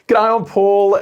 G'day, I'm Paul.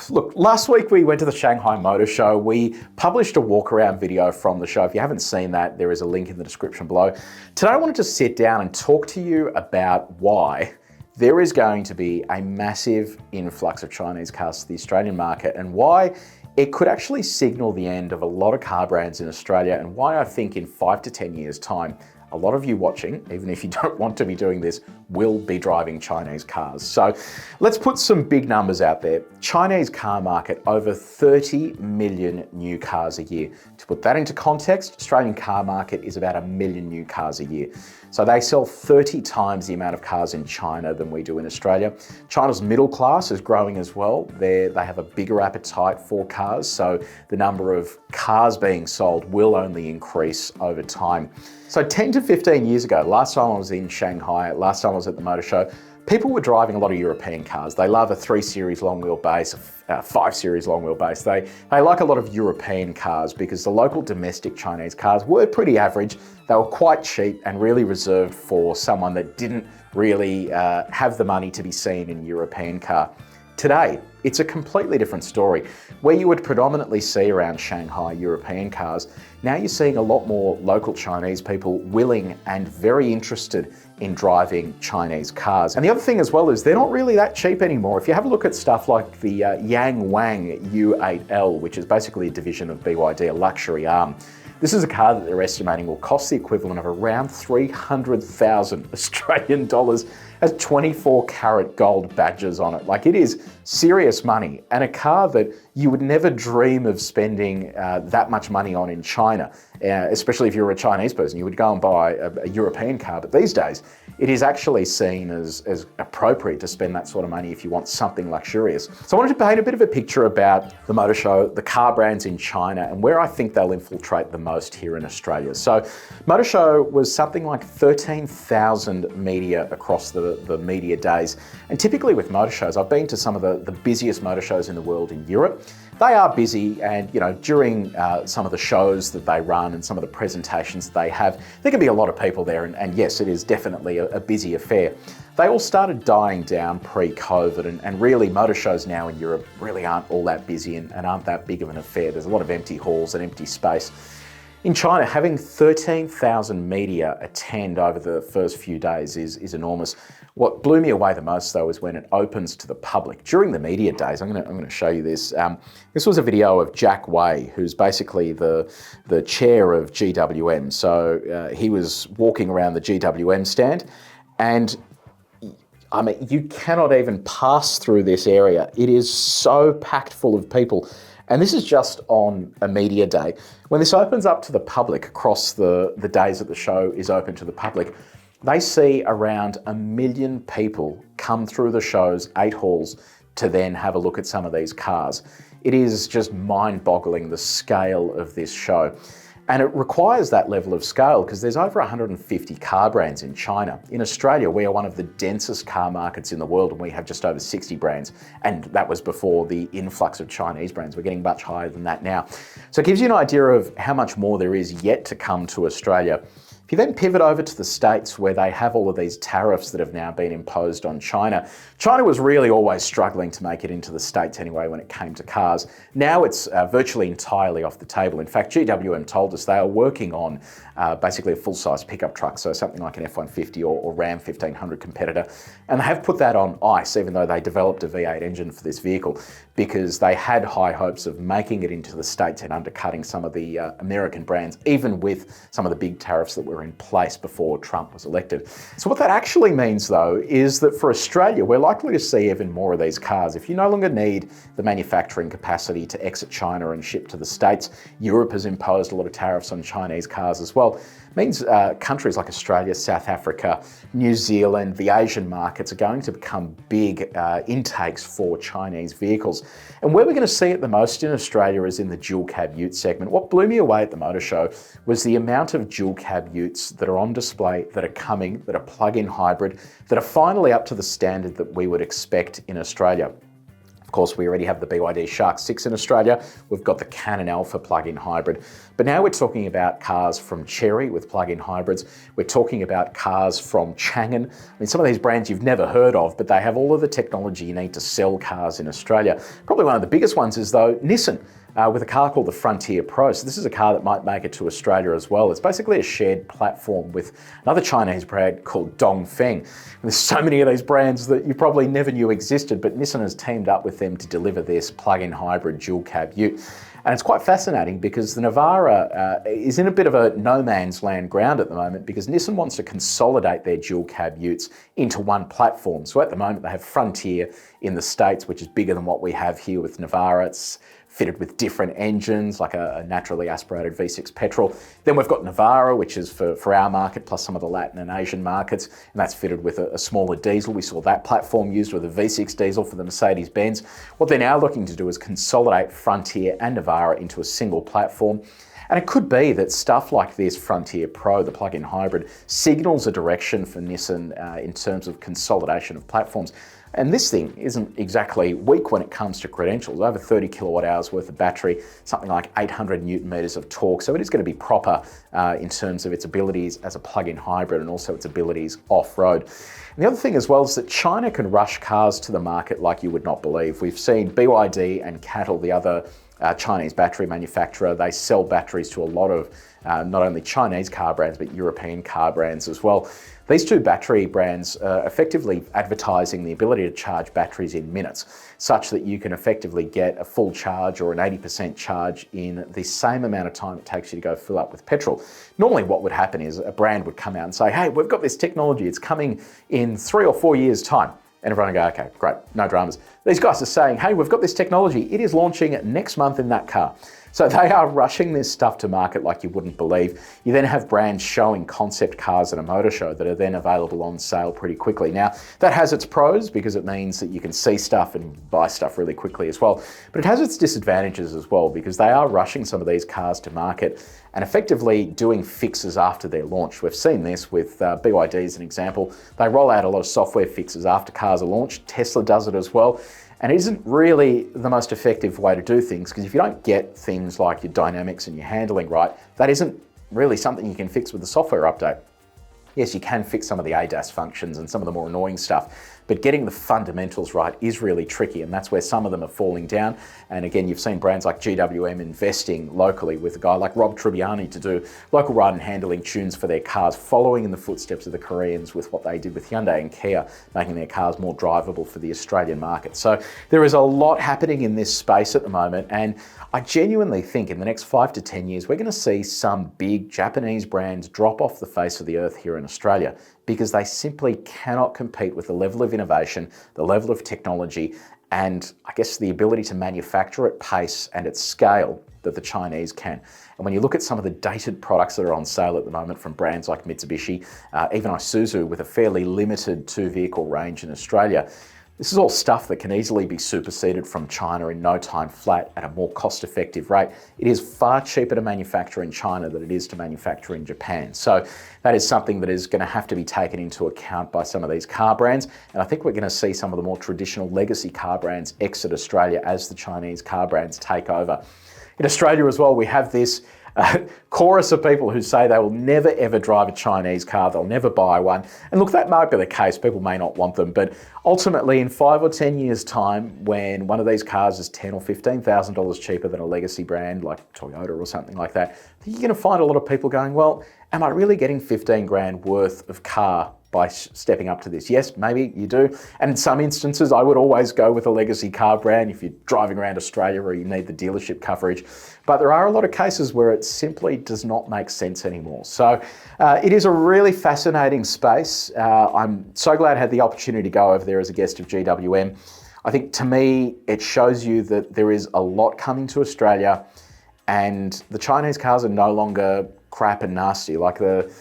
Look, last week we went to the Shanghai Motor Show. We published a walk-around video from the show. If you haven't seen that, there is a link in the description below. Today I wanted to sit down and talk to you about why there is going to be a massive influx of Chinese cars to the Australian market and why it could actually signal the end of a lot of car brands in Australia, and why I think in 5 to 10 years' time, a lot of you watching, even if you don't want to be doing this, will be driving Chinese cars. So let's put some big numbers out there. Chinese car market, over 30 million new cars a year. To put that into context, Australian car market is about 1 million new cars a year. So they sell 30 times the amount of cars in China than we do in Australia. China's middle class is growing as well. They have a bigger appetite for cars, so the number of cars being sold will only increase over time. So 10 to 15 years ago, last time I was in Shanghai, last time I was at the motor show, people were driving a lot of European cars. They love a 3 Series long wheelbase, a 5 Series long wheelbase. They like a lot of European cars because the local domestic Chinese cars were pretty average. They were quite cheap and really reserved for someone that didn't really have the money to be seen in a European car. Today, it's a completely different story. Where you would predominantly see around Shanghai European cars, now you're seeing a lot more local Chinese people willing and very interested in driving Chinese cars. And the other thing as well is they're not really that cheap anymore. If you have a look at stuff like the Yang Wang U8L, which is basically a division of BYD, a luxury arm, this is a car that they're estimating will cost the equivalent of around 300,000 Australian dollars, has 24 karat gold badges on it. Like, it is serious money, and a car that you would never dream of spending that much money on in China, especially if you're a Chinese person. You would go and buy a European car, but these days it is actually seen as appropriate to spend that sort of money if you want something luxurious. So I wanted to paint a bit of a picture about the motor show, the car brands in China, and where I think they'll infiltrate the most here in Australia. So motor show was something like 13,000 media across the media days. And typically with motor shows, I've been to some of the busiest motor shows in the world in Europe. They are busy, and during some of the shows that they run and some of the presentations that they have, there can be a lot of people there, and yes, it is definitely a busy affair. They all started dying down pre-COVID, and really motor shows now in Europe really aren't all that busy and aren't that big of an affair. There's a lot of empty halls and empty space. In China, having 13,000 media attend over the first few days is enormous. What blew me away the most, though, is when it opens to the public. During the media days, I'm going to show you this. This was a video of Jack Wei, who's basically the chair of GWM. So he was walking around the GWM stand, and I mean, you cannot even pass through this area. It is so packed full of people. And this is just on a media day. When this opens up to the public, across the days that the show is open to the public, they see around 1 million people come through the show's 8 halls to then have a look at some of these cars. It is just mind-boggling, the scale of this show. And it requires that level of scale because there's over 150 car brands in China. In Australia, we are one of the densest car markets in the world, and we have just over 60 brands. And that was before the influx of Chinese brands. We're getting much higher than that now. So it gives you an idea of how much more there is yet to come to Australia. If you then pivot over to the States, where they have all of these tariffs that have now been imposed on China, China was really always struggling to make it into the States anyway when it came to cars. Now it's virtually entirely off the table. In fact, GWM told us they are working on basically a full-size pickup truck, so something like an F-150 or Ram 1500 competitor. And they have put that on ice, even though they developed a V8 engine for this vehicle, because they had high hopes of making it into the States and undercutting some of the American brands, even with some of the big tariffs that were in place before Trump was elected. So what that actually means, though, is that for Australia, we're likely to see even more of these cars. If you no longer need the manufacturing capacity to exit China and ship to the States, Europe has imposed a lot of tariffs on Chinese cars as well. It means countries like Australia, South Africa, New Zealand, the Asian markets are going to become big intakes for Chinese vehicles. And where we're going to see it the most in Australia is in the dual cab ute segment. What blew me away at the motor show was the amount of dual cab utes that are on display, that are coming, that are plug-in hybrid, that are finally up to the standard that we would expect in Australia. Of course, we already have the BYD Shark 6 in Australia. We've got the Canon Alpha plug-in hybrid. But now we're talking about cars from Chery with plug-in hybrids. We're talking about cars from Changan. I mean, some of these brands you've never heard of, but they have all of the technology you need to sell cars in Australia. Probably one of the biggest ones is, though, Nissan. With a car called the Frontier Pro. So this is a car that might make it to Australia as well. It's basically a shared platform with another Chinese brand called Dongfeng. And there's so many of these brands that you probably never knew existed, but Nissan has teamed up with them to deliver this plug-in hybrid dual cab ute. And it's quite fascinating because the Navara is in a bit of a no man's land ground at the moment because Nissan wants to consolidate their dual cab utes into one platform. So at the moment they have Frontier in the States, which is bigger than what we have here with Navara. It's fitted with different engines, like a naturally aspirated V6 petrol. Then we've got Navara, which is for our market, plus some of the Latin and Asian markets, and that's fitted with a smaller diesel. We saw that platform used with a V6 diesel for the Mercedes-Benz. What they're now looking to do is consolidate Frontier and Navara into a single platform. And it could be that stuff like this Frontier Pro, the plug-in hybrid, signals a direction for Nissan in terms of consolidation of platforms. And this thing isn't exactly weak when it comes to credentials. Over 30 kilowatt hours worth of battery, something like 800 newton meters of torque. So it is going to be proper in terms of its abilities as a plug-in hybrid and also its abilities off-road. And the other thing as well is that China can rush cars to the market like you would not believe. We've seen BYD and CATL, the other Chinese battery manufacturer. They sell batteries to a lot of not only Chinese car brands, but European car brands as well. These two battery brands are effectively advertising the ability to charge batteries in minutes, such that you can effectively get a full charge or an 80% charge in the same amount of time it takes you to go fill up with petrol. Normally what would happen is a brand would come out and say, hey, we've got this technology, it's coming in 3 or 4 years' time. And everyone would go, okay, great, no dramas. These guys are saying, hey, we've got this technology, it is launching next month in that car. So they are rushing this stuff to market like you wouldn't believe. You then have brands showing concept cars at a motor show that are then available on sale pretty quickly. Now, that has its pros because it means that you can see stuff and buy stuff really quickly as well. But it has its disadvantages as well because they are rushing some of these cars to market and effectively doing fixes after their launch. We've seen this with BYD as an example. They roll out a lot of software fixes after cars are launched. Tesla does it as well. And it isn't really the most effective way to do things because if you don't get things like your dynamics and your handling right, that isn't really something you can fix with the software update. Yes, you can fix some of the ADAS functions and some of the more annoying stuff, but getting the fundamentals right is really tricky, and that's where some of them are falling down. And again, you've seen brands like GWM investing locally with a guy like Rob Tribbiani to do local ride and handling tunes for their cars, following in the footsteps of the Koreans with what they did with Hyundai and Kia, making their cars more drivable for the Australian market. So there is a lot happening in this space at the moment, and I genuinely think in the next 5 to 10 years, we're going to see some big Japanese brands drop off the face of the earth here in Australia because they simply cannot compete with the level of innovation, the level of technology, and I guess the ability to manufacture at pace and at scale that the Chinese can. And when you look at some of the dated products that are on sale at the moment from brands like Mitsubishi, even Isuzu with a fairly limited 2-vehicle range in Australia, this is all stuff that can easily be superseded from China in no time flat at a more cost-effective rate. It is far cheaper to manufacture in China than it is to manufacture in Japan. So that is something that is going to have to be taken into account by some of these car brands. And I think we're going to see some of the more traditional legacy car brands exit Australia as the Chinese car brands take over. In Australia as well, we have this chorus of people who say they will never ever drive a Chinese car, they'll never buy one. And look, that might be the case, people may not want them, but ultimately in 5 or 10 years time, when one of these cars is $10,000 or $15,000 cheaper than a legacy brand like Toyota or something like that, you're going to find a lot of people going, well, am I really getting 15 grand worth of car by stepping up to this? Yes, maybe you do. And in some instances, I would always go with a legacy car brand if you're driving around Australia or you need the dealership coverage. But there are a lot of cases where it simply does not make sense anymore. So it is a really fascinating space. I'm so glad I had the opportunity to go over there as a guest of GWM. I think to me, it shows you that there is a lot coming to Australia and the Chinese cars are no longer crap and nasty. Like the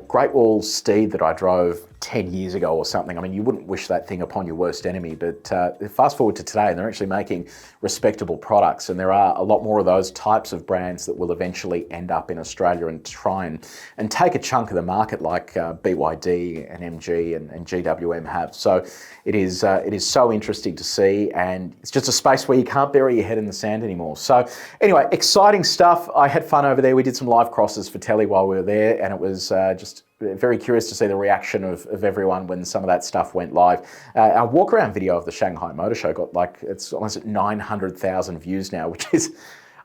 Great Wall Steed that I drove 10 years ago or something. I mean, you wouldn't wish that thing upon your worst enemy, but fast forward to today and they're actually making respectable products, and there are a lot more of those types of brands that will eventually end up in Australia and try and take a chunk of the market like BYD and MG and GWM have. So it is so interesting to see, and it's just a space where you can't bury your head in the sand anymore. So anyway, exciting stuff. I had fun over there. We did some live crosses for telly while we were there, and it was just very curious to see the reaction of everyone when some of that stuff went live. Our walk around video of the Shanghai Motor Show got it's almost at 900,000 views now, which is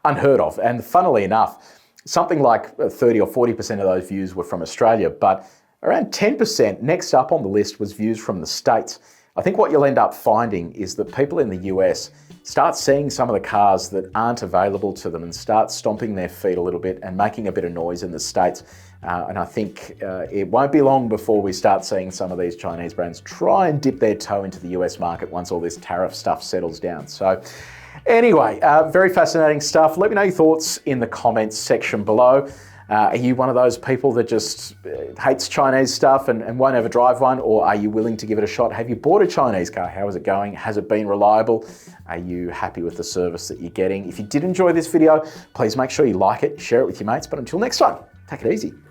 unheard of. And funnily enough, something like 30 or 40% of those views were from Australia, but around 10% next up on the list was views from the States. I think what you'll end up finding is that people in the US start seeing some of the cars that aren't available to them and start stomping their feet a little bit and making a bit of noise in the States. And I think it won't be long before we start seeing some of these Chinese brands try and dip their toe into the US market once all this tariff stuff settles down. So anyway, very fascinating stuff. Let me know your thoughts in the comments section below. Are you one of those people that just hates Chinese stuff and won't ever drive one, or are you willing to give it a shot? Have you bought a Chinese car? How is it going? Has it been reliable? Are you happy with the service that you're getting? If you did enjoy this video, please make sure you like it, share it with your mates. But until next time, take it easy.